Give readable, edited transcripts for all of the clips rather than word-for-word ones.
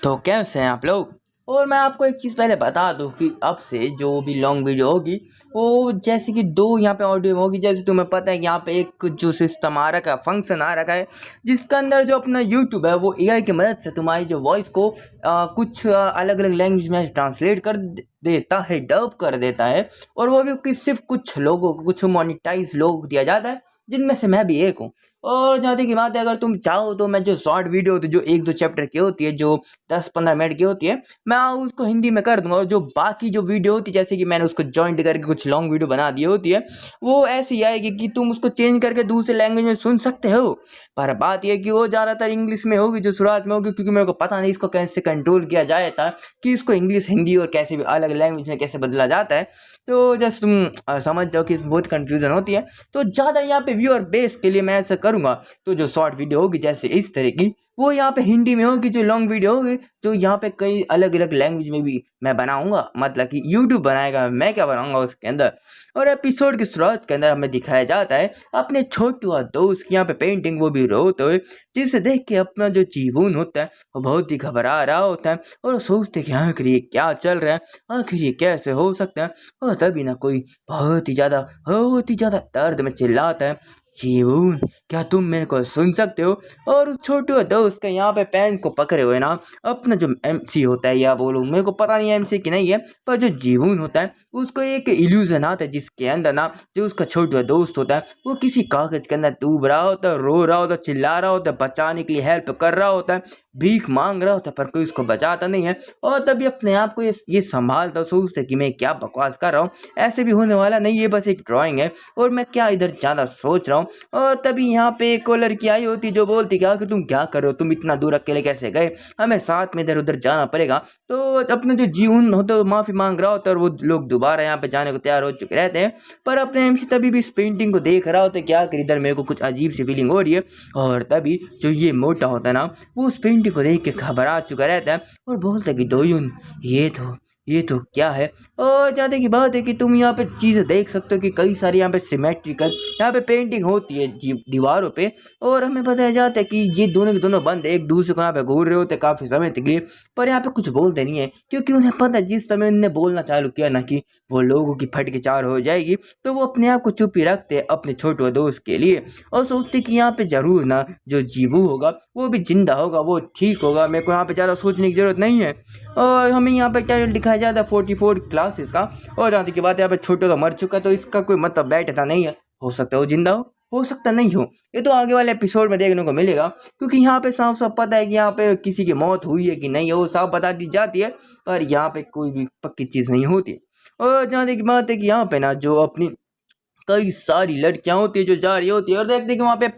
तो कैसे हैं आप लोग। और मैं आपको एक चीज़ पहले बता दूं कि अब से जो भी लॉन्ग वीडियो होगी वो जैसे कि दो यहाँ पे ऑडियो में होगी। जैसे तुम्हें पता है कि यहाँ पे एक जो सिस्टम आ रखा है, फंक्शन आ रखा है, जिसके अंदर जो अपना यूट्यूब है वो एआई की मदद से तुम्हारी जो वॉइस को कुछ अलग अलग लैंग्वेज में ट्रांसलेट कर देता है, डब कर देता है। और वो भी कि सिर्फ कुछ लोगों को, कुछ मोनिटाइज लोगों को दिया जाता है, जिनमें से मैं भी एक हूँ। और जहाँ तक की बात है, अगर तुम चाहो तो मैं जो शॉर्ट वीडियो होती है, जो 1-2 चैप्टर की होती है, जो 10-15 मिनट की होती है, मैं उसको हिंदी में कर दूंगा। और जो बाकी जो वीडियो होती है, जैसे कि मैंने उसको जॉइंट करके कुछ लॉन्ग वीडियो बना दी होती है, वो ऐसी ही आएगी कि तुम उसको चेंज करके दूसरे लैंग्वेज में सुन सकते हो। पर बात यह कि वो ज़्यादातर इंग्लिश में होगी, जो शुरुआत में होगी, क्योंकि मेरे को पता नहीं इसको कैसे कंट्रोल किया जाए था कि इसको इंग्लिश, हिंदी और कैसे भी अलग लैंग्वेज में कैसे बदला जाता है। तो जस्ट तुम समझ जाओ कि बहुत कन्फ्यूज़न होती है। तो ज़्यादा यहाँ पे व्यूअर बेस के लिए मैं ऐसा करूँगा, तो जो शॉर्ट वीडियो होगी जैसे इस तरह की, वो यहाँ पे हिंदी में होगी। जो लॉन्ग वीडियो होगी जो यहाँ पे कई अलग अलग लैंग्वेज में भी मैं बनाऊंगा, मतलब कि यूट्यूब बनाएगा, मैं क्या बनाऊंगा उसके अंदर। और एपिसोड की शुरुआत के अंदर हमें दिखाया जाता है अपने छोटू दोस्त की यहाँ पे पेंटिंग, वो भी रोते हुए, जिसे देख के अपना जो जीवन होता है वो बहुत ही घबरा रहा होता है। और वो सोचते कि आखिर ये क्या चल रहा है, आखिर ये कैसे हो सकता है। और तभी ना कोई बहुत ही ज़्यादा दर्द में चिल्लाता है, जीवन क्या तुम मेरे को सुन सकते हो। और उस छोटे दोस्त के यहाँ पे पेन को पकड़े हुए ना अपना जो एमसी होता है, या बोलूँ मेरे को पता नहीं एमसी की नहीं है, पर जो जीवन होता है उसको एक इल्यूजन आता है, जिसके अंदर ना जो उसका छोटा दोस्त होता है वो किसी कागज के अंदर डूब रहा होता है, रो रहा होता है, चिल्ला रहा होता है, बचाने के लिए हेल्प कर रहा होता है, भीख मांग रहा होता है, पर कोई उसको बचाता नहीं है। और तभी अपने आप को ये संभालता, सोचता कि मैं क्या बकवास कर रहा हूँ, ऐसे भी होने वाला नहीं, ये बस एक ड्राइंग है और मैं क्या इधर ज़्यादा सोच रहा हूँ। और तभी यहाँ पे एक कॉलर की आई होती जो बोलती क्या कि तुम क्या कर रहे हो, तुम इतना दूर अकेले कैसे गए, हमें साथ में इधर उधर जाना पड़ेगा। तो अपने जो जीवन होता है वो माफ़ी मांग रहा होता है, और वो लोग दोबारा यहाँ पे जाने को तैयार हो चुके रहते हैं। पर अपने एमसी तभी भी इस पेंटिंग को देख रहा होता है, क्या कर इधर मेरे को कुछ अजीब सी फीलिंग हो रही है। और तभी जो ये मोटा होता है ना, वो उस पेंटिंग को देख के घबरा चुका रहता है और बोलता है कि दोयुन ये तो क्या है। और जहाँ की बात है कि तुम यहाँ पे चीज़ें देख सकते हो कि कई सारी यहाँ पे सिमेट्रिकल यहाँ पे पेंटिंग होती है दीवारों पे। और हमें बताया जाता है कि ये दोनों के दोनों बंद एक दूसरे को यहाँ पे घूर रहे होते हैं काफ़ी समय तक लिए, पर यहाँ पे कुछ बोलते नहीं है, क्योंकि उन्हें पता है जिस समय उन्होंने बोलना चालू किया ना कि वो लोगों की फट के चार हो जाएगी, तो वो अपने आप को चुप ही रखते हैं अपने छोटे दोस्त के लिए। और सोचते कि यहाँ पे ज़रूर ना जो जीवू होगा वो भी जिंदा होगा, वो ठीक होगा, मेरे को यहाँ पे ज़्यादा सोचने की ज़रूरत नहीं है। और हमें यहाँ पे टाइटल दिखाया जाता है 44 क्लासेस का। और जहाँ तक की बात है, यहाँ पे छोटे तो मर चुका है, तो इसका कोई मतलब बैठता नहीं है, हो सकता है वो जिंदा हो सकता नहीं हो, ये तो आगे वाले एपिसोड में देखने को मिलेगा। क्योंकि यहाँ पे साफ साफ पता है कि यहाँ पे किसी की मौत हुई है कि नहीं है, वो साफ बता दी जाती है, पर यहाँ पे कोई भी पक्की चीज़ नहीं होती। और जहाँ तक की बात है कि यहाँ पे ना जो अपनी कई सारी लड़कियां होती है जो जा रही होती है, और देखते कि वहाँ पे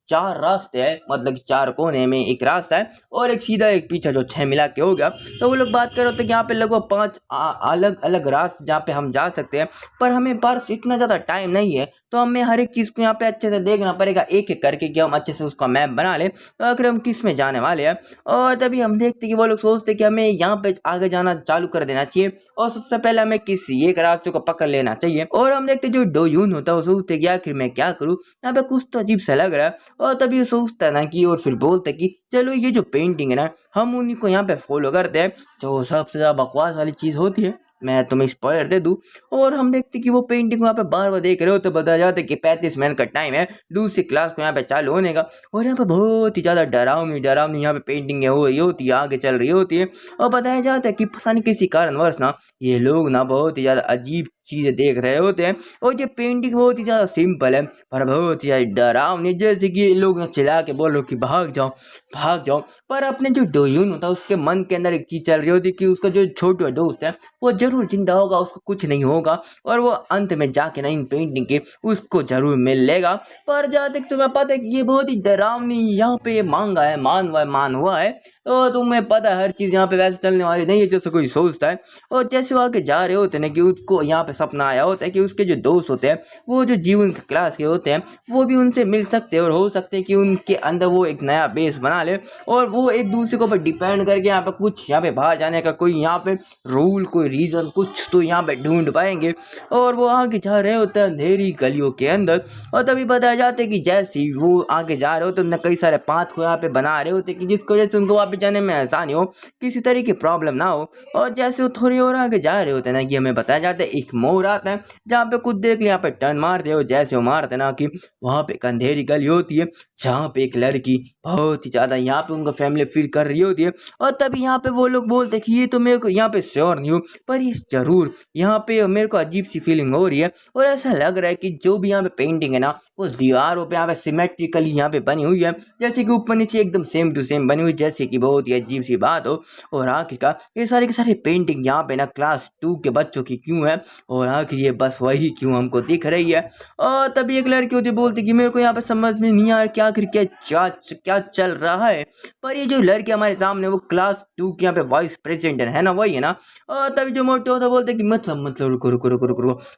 4 रास्ते हैं, मतलब कि 4 कोने में एक रास्ता है और एक सीधा एक पीछा, जो 6 मिला के हो गया। तो वो लोग बात कर रहे होते हैं कि यहाँ पे लगभग 5 अलग अलग रास्ते जहाँ पे हम जा सकते हैं, पर हमें पास इतना ज़्यादा टाइम नहीं है, तो हमें हर एक चीज़ को यहाँ पे अच्छे से देखना पड़ेगा, एक एक करके, कि हम अच्छे से उसका मैप बना लें तो आखिर हम किस में जाने वाले हैं। और तभी हम देखते कि वो लोग सोचते कि हमें यहाँ पे आगे जाना चालू कर देना चाहिए, और सबसे पहले हमें किसी एक रास्ते को पकड़ लेना चाहिए। और हम देखते जो डोयून होता है वो सोचते कि आखिर मैं क्या करूँ, यहाँ पे कुछ तो अजीब सा लग रहा है। और तभी वो सोचता है ना कि, और फिर बोलता है कि चलो ये जो पेंटिंग है ना, हम उन्हीं को यहाँ पे फॉलो करते हैं। जो सबसे ज़्यादा बकवास वाली चीज़ होती है, मैं तुम्हें स्पॉइलर दे दूं, और हम देखते कि वो पेंटिंग वहाँ पे बार बार देख रहे हो, तो बताया जाता है कि 35 मिनट का टाइम है दूसरी क्लास को यहाँ पे चालू होने का। और यहाँ पे बहुत ही ज़्यादा डरावनी यहाँ पे पेंटिंग हो रही होती है, आगे चल रही होती है। और बताया जाता है कि पता नहीं किसी कारणवश ना ये लोग ना बहुत ही ज़्यादा अजीब चीज़ें देख रहे होते हैं। और ये पेंटिंग बहुत ही ज़्यादा सिंपल है, पर बहुत ही ज़्यादा डरावनी, जैसे कि लोग ना चिल्ला के बोल रहे हो कि भाग जाओ। पर अपने जो डोयून होता है उसके मन के अंदर एक चीज़ चल रही होती है कि उसका जो छोटा दोस्त है वो जरूर जिंदा होगा, उसको कुछ नहीं होगा, और वो अंत में जाके ना इन पेंटिंग के उसको जरूर मिल लेगा। पर जहाँ तक तुम्हें पता है कि ये बहुत ही डरावनी यहाँ पे मांगा है, मान हुआ है, तो तुम्हें पता है हर चीज़ यहाँ पे वैसे चलने वाली नहीं है जैसे कोई सोचता है। और जैसे वो आगे जा रहे होते हैं ना कि उसको यहाँ पे सपना आया होता है कि उसके जो दोस्त होते हैं वो जो जीवन क्लास के होते हैं वो भी उनसे मिल सकते हैं, और हो सकते हैं कि उनके अंदर वो एक नया बेस बना ले, और वो एक दूसरे के ऊपर डिपेंड करके यहाँ पे कुछ यहाँ पे बाहर जाने का कोई यहाँ पे रूल, कोई रीज़न कुछ तो यहाँ पे ढूंढ पाएंगे। और वो आगे जा रहे होते हैं अंधेरी गलियों के अंदर, और तभी बताया जाता है कि जैसे ही वो आगे जा रहे होते हैं कई सारे पाथ को यहाँ पे बना रहे होते कि जिसकी वजह से उनको वापस जाने में आसानी हो, किसी तरह की प्रॉब्लम ना हो। और जैसे वो थोड़ी और आगे जा रहे होते हैं ना कि हमें बताया जाता है एक मोड़ आता है जहाँ पे कुछ देर के लिए यहाँ पे टर्न मारते हो, जैसे वो मारते ना कि वहाँ पे एक अंधेरी गली होती है जहाँ पे एक लड़की बहुत ही ज़्यादा यहाँ पे उनका फैमिली फील कर रही होती है। और तभी यहाँ पे वो लोग बोलते हैं कि ये तो मेरे को यहाँ पे श्योर नहीं हूँ, पर ये ज़रूर यहाँ पे मेरे को अजीब सी फीलिंग हो रही है, और ऐसा लग रहा है कि जो भी यहाँ पे पेंटिंग है ना वो दीवारों पे यहाँ पे सिमेट्रिकली यहाँ पे बनी हुई है, जैसे कि ऊपर नीचे एकदम सेम टू सेम बनी हुई, जैसे कि बहुत ही अजीब सी बात हो। और आखिरकार ये सारे के सारे पेंटिंग यहाँ पे ना क्लास 2 के बच्चों की क्यों है, और आखिर ये बस वही क्यों हमको दिख रही है। और तभी एक लड़की होती बोलती कि मेरे को यहाँ पे समझ में नहीं आ रहा कि आखिर क्या चल रहा है। पर ये जो लड़की हमारे सामने वो क्लास 2 के यहाँ पे वाइस प्रेसिडेंट है ना, वही है ना। और तभी जो मोटे होता बोलते कि मतलब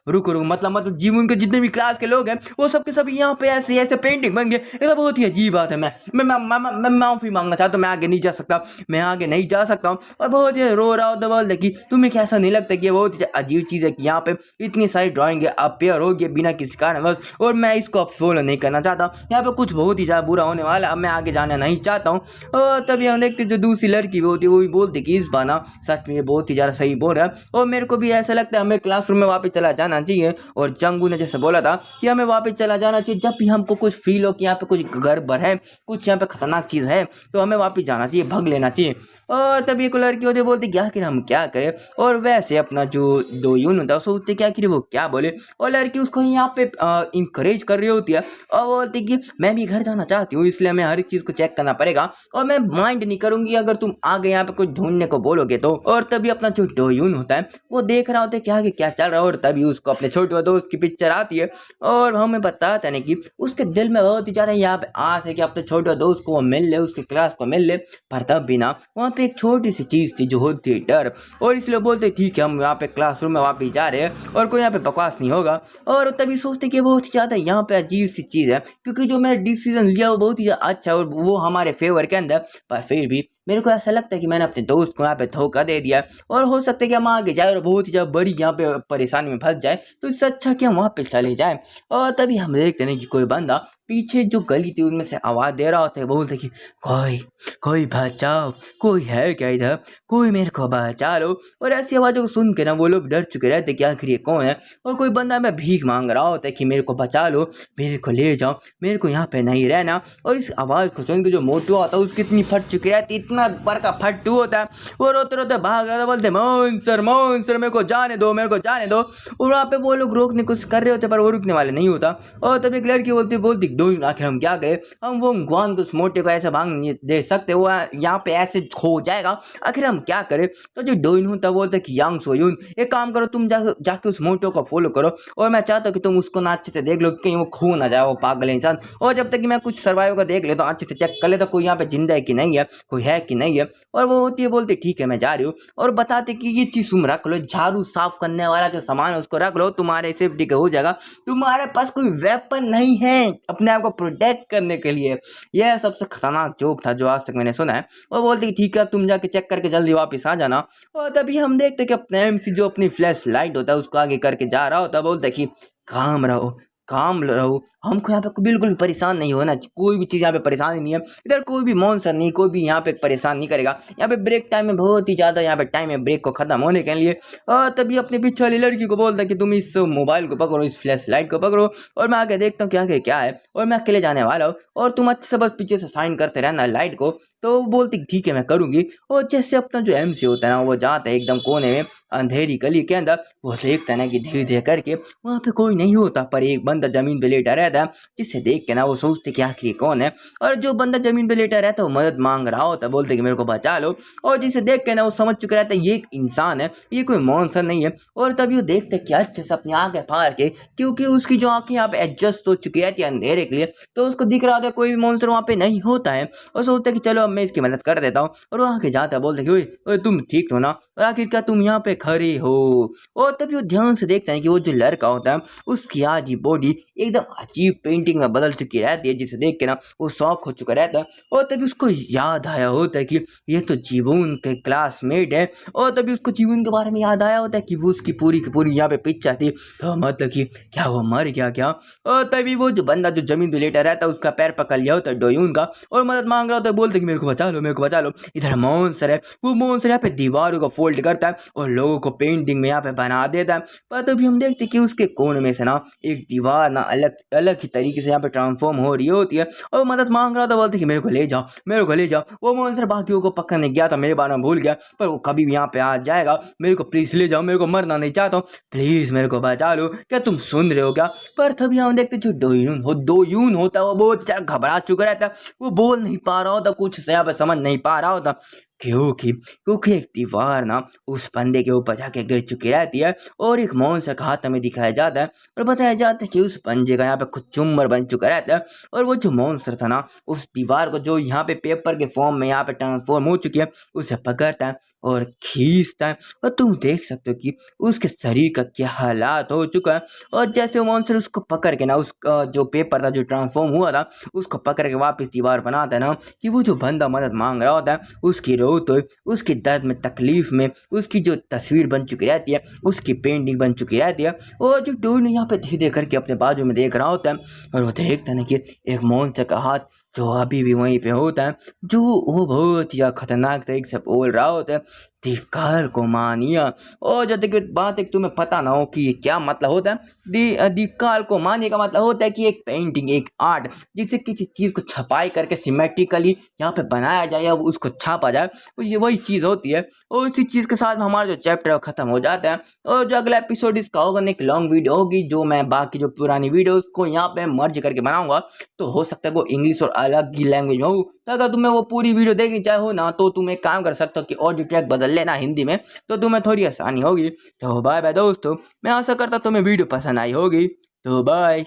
रुको मतलब जीवन के जितने भी क्लास के लोग हैं वो सबके सब यहाँ पे ऐसे ऐसे पेंटिंग बन गए, ये तो बहुत ही अजीब बात है। मैं माफी मांगना चाहता हूँ, मैं आगे नहीं जा सकता हूँ। और बहुत ही रो रहा होता बोलते कि तुम्हें कैसा नहीं लगता कि ये बहुत ही अजीब चीज़ है कि यहाँ पे इतनी सारी ड्राइंग अपेयर हो गई बिना किसी कारणवश, और मैं इसको अब फॉलो नहीं करना चाहता, यहाँ पे कुछ बहुत ही ज़्यादा बुरा होने वाला, अब मैं आगे जाना नहीं चाहता हूँ। और तभी हम देखते जो दूसरी लड़की होती है वो भी बोलती कि इस बार ना सच में ये बहुत ही ज़्यादा सही बोल रहा है, और मेरे को भी ऐसा लगता है हमें क्लासरूम में वापस चला जाना चाहिए। और जंगू ने जैसे बोला था कि हमें वापस चला जाना चाहिए, जब भी हमको कुछ फील हो कि यहाँ पे कुछ गड़बड़ है, कुछ यहाँ पे खतरनाक चीज़ है, तो हमें वापस जाना चाहिए, भाग लेना चाहिए। और तभी एक लड़की होती बोलती क्या कि हम क्या करें, और वैसे अपना जो डोयून होता है सोचते क्या कि वो क्या बोले, और लड़की उसको यहाँ पे इंकरेज कर रही होती है, और वो बोलती कि मैं भी घर जाना चाहती हूँ, इसलिए हमें हर एक चीज़ को चेक करना पड़ेगा, और मैं माइंड नहीं करूँगी अगर तुम आगे यहाँ पे कुछ ढूंढने को बोलोगे तो। और तभी अपना जो डोयून होता है वो देख रहा होता है कि आगे क्या चल रहा है, और तभी उसको अपने छोटे दोस्त की पिक्चर आती है, और हमें बताता है कि उसके दिल में बहुत ही ज़्यादा यहाँ पे आस है कि अपने छोटे दोस्त को मिल ले, उसके क्लास को मिल ले, पर तब भी ना वहाँ पे एक छोटी सी चीज़ थी जो होती है डर, और इसलिए बोलते ठीक है हम यहाँ पे क्लासरूम में वापस जा रहे हैं और कोई यहाँ पे बकवास नहीं होगा। और तभी सोचते कि बहुत ही ज़्यादा यहाँ पे अजीब सी चीज़ है, क्योंकि जो मैंने डिसीजन लिया वो बहुत ही अच्छा है और वो हमारे फेवर के अंदर, पर फिर भी मेरे को ऐसा लगता है कि मैंने अपने दोस्त को यहाँ पे धोखा दे दिया, और हो सकता है कि हम आगे जाए और बहुत ही ज़्यादा बड़ी यहाँ पे परेशानी में फंस जाए, तो इससे अच्छा कि हम वहाँ पे चले जाए। और तभी हम देखते हैं कि कोई बंदा पीछे जो गली थी उनमें से आवाज़ दे रहा होता है, बोलते कि कोई बचाओ, कोई है क्या इधर, कोई मेरे को बचा लो। और ऐसी आवाज़ों को सुन के ना वो लोग डर चुके रहते कि आखिर ये कौन है, और कोई बंदा में भीख मांग रहा होता है कि मेरे को बचा लो, मेरे को ले जाओ, मेरे को यहाँ पे नहीं रहना। और इस आवाज़ को सुन के जो मोटू होता है उसकी इतनी फट चुकी रहती, इतना बड़का फट्टू होता है, वो रोते रोते भाग रहा था, बोलते मोन्सर मेरे को जाने दो। और वहाँ पे वो लोग रोकने की कोशिश कर रहे होते पर वो रुकने वाले नहीं होता। और तब एक लड़की बोलती दो आखिर हम क्या करें, हम वो गुआन को उस मोटे को ऐसे भाग नहीं दे सकते, वो यहाँ पे ऐसे खो जाएगा, आखिर हम क्या करें। तो जो डोइन होता बोलता कि यांग सोयून एक काम करो, तुम जाके उस मोटे को फॉलो करो, और मैं चाहता हूँ कि तुम उसको ना अच्छे से देख लो कहीं वो खो ना जाए, वो पागल इंसान। और जब तक कि मैं कुछ सर्वाइव का देख लेता हूँ, अच्छे से चेक कर लेता कोई यहाँ पे जिंदा है कि नहीं है, कोई है कि नहीं है। और वो होती है बोलती ठीक है मैं जा रही हूँ, और बताते कि ये चीज़ तुम रख लो, झाड़ू साफ करने वाला जो सामान है उसको रख लो, तुम्हारे सेफ्टी का हो जाएगा, तुम्हारे पास कोई वेपन नहीं है अपने आप को प्रोटेक्ट करने के लिए। यह सबसे खतरनाक जोक था जो आज तक मैंने सुना है। और बोलते कि ठीक है तुम जाके चेक करके जल्दी वापस आ जाना। और तभी हम देखते कि अपने MC जो अपनी फ्लैश लाइट होता है उसको आगे करके जा रहा होता है, बोलते कि काम रहो, हमको यहाँ पे बिल्कुल भी परेशान नहीं होना, कोई भी चीज़ यहाँ पे परेशान नहीं है, इधर कोई भी मॉन्स्टर नहीं, कोई भी यहाँ पे परेशान नहीं करेगा। यहाँ पे ब्रेक टाइम में बहुत ही ज़्यादा यहाँ पे टाइम है ब्रेक को ख़त्म होने के लिए। और तभी अपने पीछे वाली लड़की को बोलता है कि तुम इस मोबाइल को पकड़ो, इस फ्लैश लाइट को पकड़ो, और मैं आगे देखता हूँ क्या है, और मैं अकेले जाने वाला हूँ, और तुम अच्छे से बस पीछे से साइन करते रहना लाइट को। तो वो बोलती ठीक है मैं करूँगी। और जैसे अपना जो MC होता है ना वो जाता है एकदम कोने में अंधेरी गली के अंदर, वो देखता है ना कि धीरे धीरे करके वहाँ पे कोई नहीं होता, पर एक बंदा जमीन पे लेटा रहता है, जिससे देख के ना वो सोचते कि आखिर कौन है। और जो बंदा जमीन पे लेटा रहता है वो मदद मांग रहा होता है, बोलते कि मेरे को बचा लो। और जिसे देख के ना वो समझ चुका रहता है ये एक इंसान है, ये कोई मॉन्स्टर नहीं है। और तभी वो देखते कि अच्छे से अपनी आंखें फाड़ के, क्योंकि उसकी जो आंखें यहाँ पे एडजस्ट हो चुकी रहती है अंधेरे के लिए, तो उसको दिख रहा होता है कोई भी मॉन्स्टर वहाँ पे नहीं होता है। और सोचते कि चलो मैं इसकी मदद कर देता हूँ। और वो आके जाता है, बोलते कि ओए तुम ठीक हो ना, और आखिर क्या तुम यहाँ पे खड़े हो। और तभी वो ध्यान से देखते हैं कि वो जो लड़का होता है उसकी आधी बॉडी एकदम अजीब पेंटिंग में बदल चुकी रहती है, जिसे देख के ना वो शौक हो चुका रहता है। और तभी उसको याद आया होता है कि ये तो जीवन के क्लासमेट है, और तभी उसको जीवन के बारे में याद आया होता है कि वो उसकी पूरी की पूरी यहाँ पे पिक्चर थी, तो मतलब कि क्या वो मर गया क्या। और तभी वो जो बंदा जो जमीन पे लेटा रहता है उसका पैर पकड़ लिया होता है डोयून का, और मदद मांग रहा होता है, बोलते कि मेरे को बचा लो, मेरे को बचा लो। इधर मॉन्स्टर है, वो मॉन्स्टर यहाँ पे दीवारों को फोल्ड करता है और लोगों को पेंटिंग में यहाँ पे बना देता है। पर तभी हम देखते कि उसके कोने में से ना एक दीवार ना अलग अलग ही तरीके से यहाँ पे ट्रांसफॉर्म हो रही होती है, और मदद मांग रहा था, बोलते कि मेरे को ले जाओ, मेरे को ले जाओ। वो मॉन्स्टर बाकियों को पकड़ने गया था, मेरे बारे में भूल गया, पर वो कभी भी यहाँ पे आ जाएगा। मेरे को प्लीज ले जाओ, मेरे को मरना नहीं चाहता हूँ, प्लीज मेरे को बचा लो, क्या तुम सुन रहे हो क्या। पर तभी हम देखते जो डोयून होता है वो बहुत ज्यादा घबरा चुका रहता है, वो बोल नहीं पा रहा होता, कुछ से यहाँ पे समझ नहीं पा रहा होता, क्योंकि एक दीवार ना उस बंदे के ऊपर जाके गिर चुकी रहती है, और एक मॉन्स्टर का हाथ हमें दिखाया जाता है और बताया जाता है कि उस बंदे का यहाँ पे कुछ चुम्बर बन चुका रहता है। और वो जो मॉन्स्टर था ना उस दीवार को जो यहाँ पे पेपर के फॉर्म में यहाँ पे ट्रांसफॉर्म हो चुकी है उसे पकड़ता है और खींचता है, और तुम देख सकते हो कि उसके शरीर का क्या हालात हो चुका है। और जैसे वो मॉन्स्टर उसको पकड़ के ना उसका जो पेपर था जो ट्रांसफॉर्म हुआ था उसको पकड़ के वापस दीवार बनाता है ना, कि वो जो बंदा मदद मांग रहा होता है उसकी रोते हुए, उसके दर्द में तकलीफ में उसकी जो तस्वीर बन चुकी रहती है, उसकी पेंटिंग बन चुकी रहती है। और जो डोयून यहाँ पे धीरे करके अपने बाजू में देख रहा होता है, और वो देखता है ना कि एक मॉन्स्टर का हाथ जो अभी भी वहीं पे होता है, जो वो बहुत ही खतरनाक तरीके से बोल रहा होता है, धिक्कार को मानिया। और जब तक बात एक तुम्हें पता ना हो कि ये क्या मतलब होता है, धिक्कार को मानिए का मतलब होता है कि एक पेंटिंग, एक आर्ट जिससे किसी चीज़ को छपाई करके सिमेट्रिकली यहाँ पे बनाया जाए या उसको छापा जाए, तो ये वही चीज़ होती है। और इसी चीज़ के साथ हमारा जो चैप्टर है वो खत्म हो जाता है। और जो अगला एपिसोड इसका होगा एक लॉन्ग वीडियो होगी, जो मैं बाकी जो पुरानी वीडियोस को यहाँ पे मर्ज करके बनाऊंगा, तो हो सकता है वो इंग्लिश और अलग ही लैंग्वेज में हो। तो अगर तुम्हें वो पूरी वीडियो देखनी चाहे हो ना, तो तुम एक काम कर सकते हो कि ऑडियो ट्रैक बदल लेना हिंदी में, तो तुम्हें थोड़ी आसानी होगी। तो बाय बाय दोस्तों, मैं आशा करता तुम्हें वीडियो पसंद आई होगी, तो बाय।